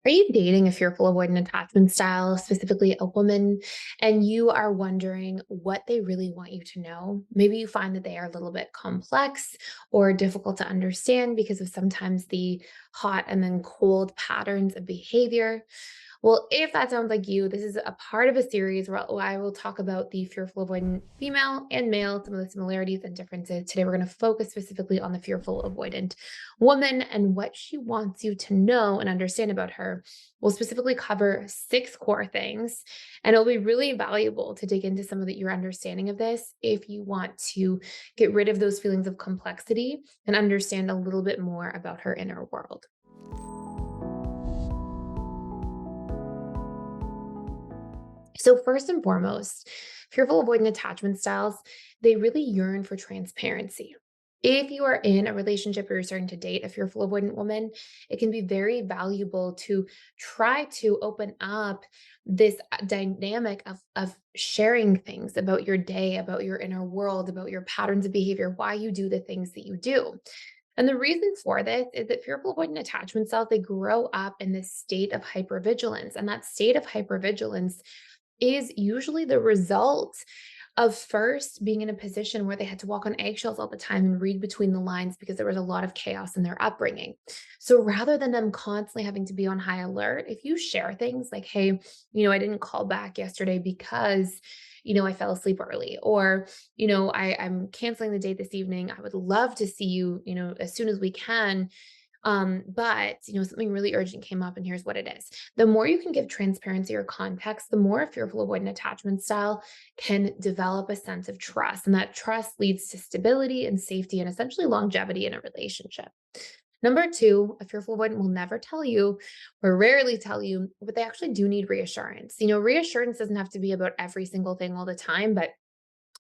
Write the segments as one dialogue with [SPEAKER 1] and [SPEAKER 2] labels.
[SPEAKER 1] Are you dating a fearful avoidant attachment style, specifically a woman, and you are wondering what they really want you to know? Maybe you find that they are a little bit complex or difficult to understand because of sometimes the hot and then cold patterns of behavior. Well, if that sounds like you, this is a part of a series where I will talk about the fearful avoidant female and male, some of the similarities and differences. Today, we're going to focus specifically on the fearful avoidant woman and what she wants you to know and understand about her. We'll specifically cover 6 core things, and it'll be really valuable to dig into some of your understanding of this if you want to get rid of those feelings of complexity and understand a little bit more about her inner world. So, first and foremost, fearful avoidant attachment styles, they really yearn for transparency. If you are in a relationship or you're starting to date a fearful avoidant woman, it can be very valuable to try to open up this dynamic of sharing things about your day, about your inner world, about your patterns of behavior, why you do the things that you do. And the reason for this is that fearful avoidant attachment styles, they grow up in this state of hypervigilance. And that state of hypervigilance is usually the result of first being in a position where they had to walk on eggshells all the time and read between the lines because there was a lot of chaos in their upbringing. So rather than them constantly having to be on high alert, if you share things like, hey, I didn't call back yesterday because I fell asleep early, or, I'm canceling the date this evening. I would love to see you, as soon as we can. But something really urgent came up, and here's what it is. The more you can give transparency or context, the more a fearful avoidant attachment style can develop a sense of trust. And that trust leads to stability and safety and essentially longevity in a relationship. Number two, a fearful avoidant will never tell you or rarely tell you, but they actually do need reassurance. Reassurance doesn't have to be about every single thing all the time, but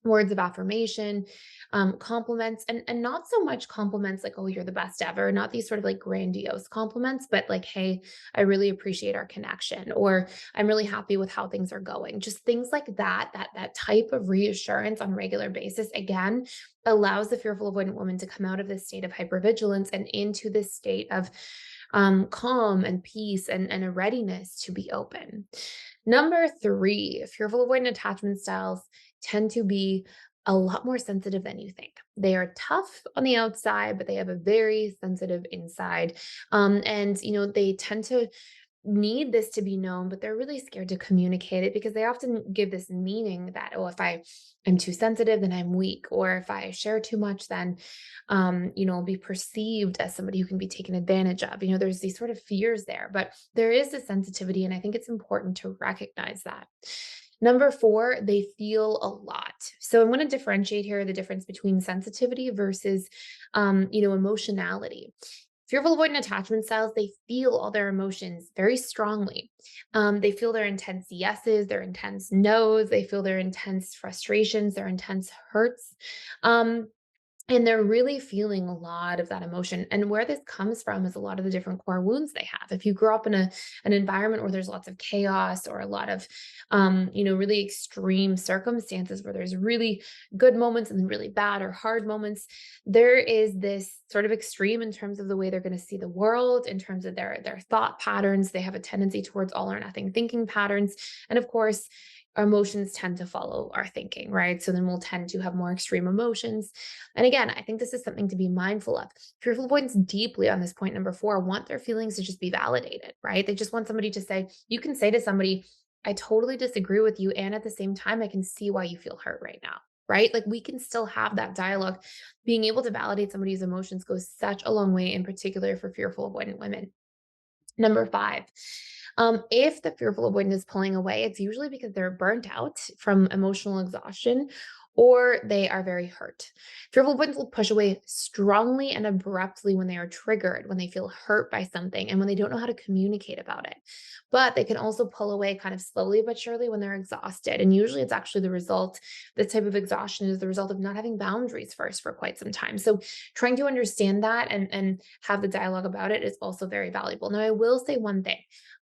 [SPEAKER 1] words of affirmation, compliments, and not so much compliments like, oh, you're the best ever, not these sort of like grandiose compliments, but like, hey, I really appreciate our connection, or I'm really happy with how things are going. Just things like that type of reassurance on a regular basis, again, allows the fearful avoidant woman to come out of this state of hypervigilance and into this state of calm and peace and a readiness to be open. Number three, fearful avoidant attachment styles tend to be a lot more sensitive than you think. They are tough on the outside, but they have a very sensitive inside. And, they tend to need this to be known, but they're really scared to communicate it because they often give this meaning that, oh, if I am too sensitive, then I'm weak. Or if I share too much, then, I'll be perceived as somebody who can be taken advantage of. There's these sort of fears there, but there is a sensitivity. And I think it's important to recognize that. Number four, they feel a lot. So I want to differentiate here the difference between sensitivity versus, emotionality. Fearful avoidant attachment styles, they feel all their emotions very strongly. They feel their intense yeses, their intense nos, they feel their intense frustrations, their intense hurts. Um, and they're really feeling a lot of that emotion. And where this comes from is a lot of the different core wounds they have. If you grow up in an environment where there's lots of chaos or a lot of, really extreme circumstances where there's really good moments and then really bad or hard moments, there is this sort of extreme in terms of the way they're going to see the world, in terms of their thought patterns. They have a tendency towards all or nothing thinking patterns. And of course, our emotions tend to follow our thinking, right? So then we'll tend to have more extreme emotions. And again, I think this is something to be mindful of. Fearful avoidance deeply on this point number four want their feelings to just be validated, right? They just want somebody to say, you can say to somebody, I totally disagree with you. And at the same time, I can see why you feel hurt right now. Right? Like we can still have that dialogue. Being able to validate somebody's emotions goes such a long way, in particular for fearful avoidant women. Number five, if the fearful avoidant is pulling away, it's usually because they're burnt out from emotional exhaustion or they are very hurt. Fearful avoidants will push away strongly and abruptly when they are triggered, when they feel hurt by something, and when they don't know how to communicate about it. But they can also pull away kind of slowly but surely when they're exhausted. And usually it's actually the result, this type of exhaustion is the result of not having boundaries first for quite some time. So trying to understand that and have the dialogue about it is also very valuable. Now, I will say one thing.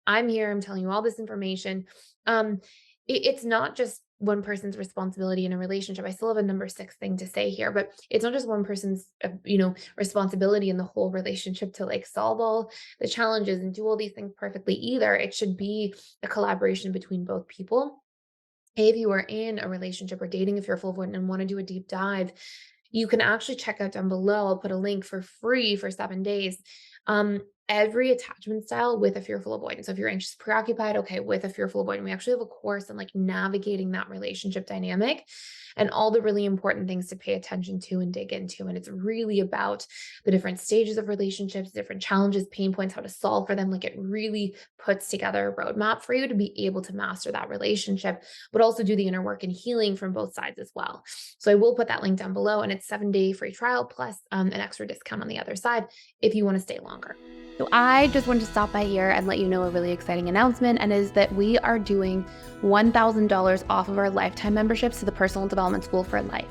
[SPEAKER 1] I'm here, I'm telling you all this information. It's not just one person's responsibility in a relationship. I still have a number 6 thing to say here, but it's not just one person's, responsibility in the whole relationship to like solve all the challenges and do all these things perfectly either. It should be a collaboration between both people. If you are in a relationship or dating a fearful avoidant and want to do a deep dive, you can actually check out down below. I'll put a link for free for 7 days. Every attachment style with a fearful avoidant. So if you're anxious, preoccupied, okay, with a fearful avoidant, we actually have a course on like navigating that relationship dynamic and all the really important things to pay attention to and dig into. And it's really about the different stages of relationships, different challenges, pain points, how to solve for them. Like it really puts together a roadmap for you to be able to master that relationship, but also do the inner work and healing from both sides as well. So I will put that link down below, and it's 7-day free trial plus an extra discount on the other side if you want to stay longer.
[SPEAKER 2] So I just wanted to stop by here and let you know a really exciting announcement, and is that we are doing $1,000 off of our lifetime memberships to the Personal Development School for Life.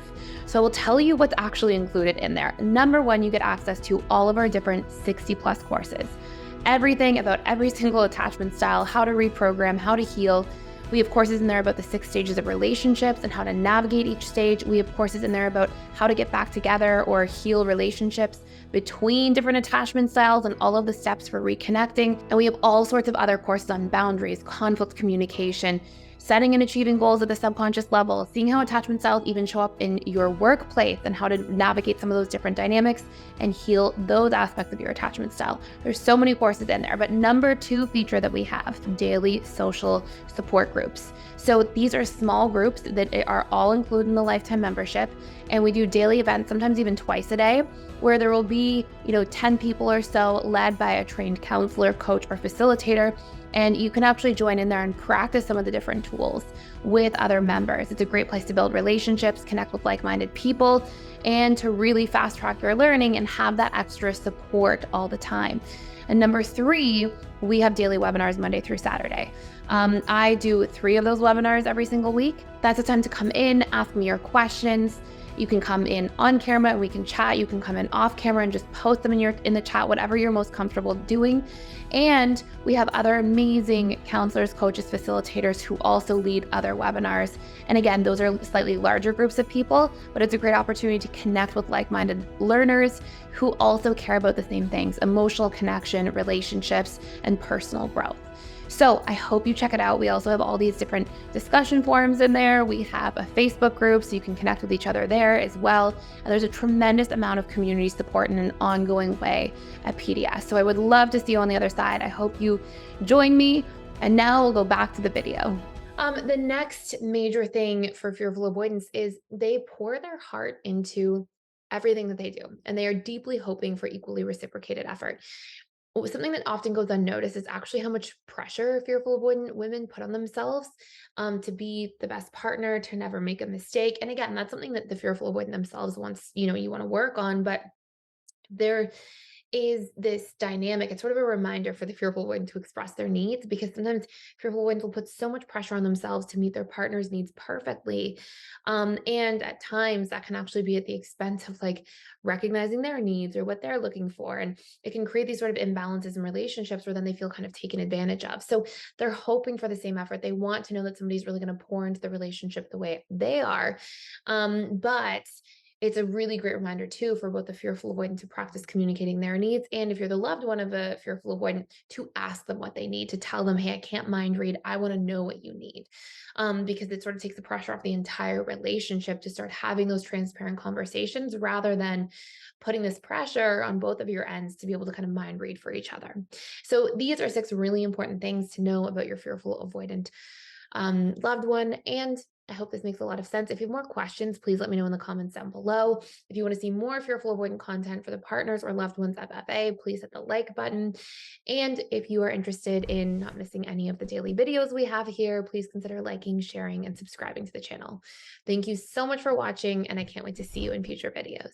[SPEAKER 2] So I will tell you what's actually included in there. Number one, you get access to all of our different 60 plus courses. Everything about every single attachment style, how to reprogram, how to heal. We have courses in there about the 6 stages of relationships and how to navigate each stage. We have courses in there about how to get back together or heal relationships between different attachment styles and all of the steps for reconnecting. And we have all sorts of other courses on boundaries, conflict communication, setting and achieving goals at the subconscious level, seeing how attachment styles even show up in your workplace and how to navigate some of those different dynamics and heal those aspects of your attachment style. There's so many courses in there, but number 2 feature that we have, daily social support groups. So these are small groups that are all included in the lifetime membership, and we do daily events, sometimes even twice a day, where there will be, 10 people or so led by a trained counselor, coach, or facilitator. And you can actually join in there and practice some of the different tools with other members. It's a great place to build relationships, connect with like-minded people, and to really fast track your learning and have that extra support all the time. And number 3, we have daily webinars Monday through Saturday. I do 3 of those webinars every single week. That's a time to come in, ask me your questions. You can come in on camera and we can chat. You can come in off camera and just post them in the chat, whatever you're most comfortable doing. And we have other amazing counselors, coaches, facilitators who also lead other webinars. And again, those are slightly larger groups of people, but it's a great opportunity to connect with like-minded learners who also care about the same things: emotional connection, relationships, and personal growth. So I hope you check it out. We also have all these different discussion forums in there. We have a Facebook group so you can connect with each other there as well. And there's a tremendous amount of community support in an ongoing way at PDS. So I would love to see you on the other side. I hope you join me. And now we'll go back to the video.
[SPEAKER 1] The next major thing for fearful avoidance is they pour their heart into everything that they do, and they are deeply hoping for equally reciprocated effort. Something that often goes unnoticed is actually how much pressure fearful avoidant women put on themselves to be the best partner, to never make a mistake. And again, that's something that the fearful avoidant themselves wants, you want to work on, but there is this dynamic. It's sort of a reminder for the fearful avoidant to express their needs, because sometimes fearful avoidants will put so much pressure on themselves to meet their partner's needs perfectly. And at times that can actually be at the expense of like recognizing their needs or what they're looking for. And it can create these sort of imbalances in relationships where then they feel kind of taken advantage of. So they're hoping for the same effort. They want to know that somebody's really going to pour into the relationship the way they are. But it's a really great reminder too for both the fearful avoidant to practice communicating their needs, and if you're the loved one of a fearful avoidant, to ask them what they need, to tell them, hey, I can't mind read, I want to know what you need. Because it sort of takes the pressure off the entire relationship to start having those transparent conversations rather than putting this pressure on both of your ends to be able to kind of mind read for each other. So these are 6 really important things to know about your fearful avoidant loved one. And I hope this makes a lot of sense. If you have more questions, please let me know in the comments down below. If you want to see more fearful avoidant content for the partners or loved ones of FA, please hit the like button. And if you are interested in not missing any of the daily videos we have here, please consider liking, sharing, and subscribing to the channel. Thank you so much for watching, and I can't wait to see you in future videos.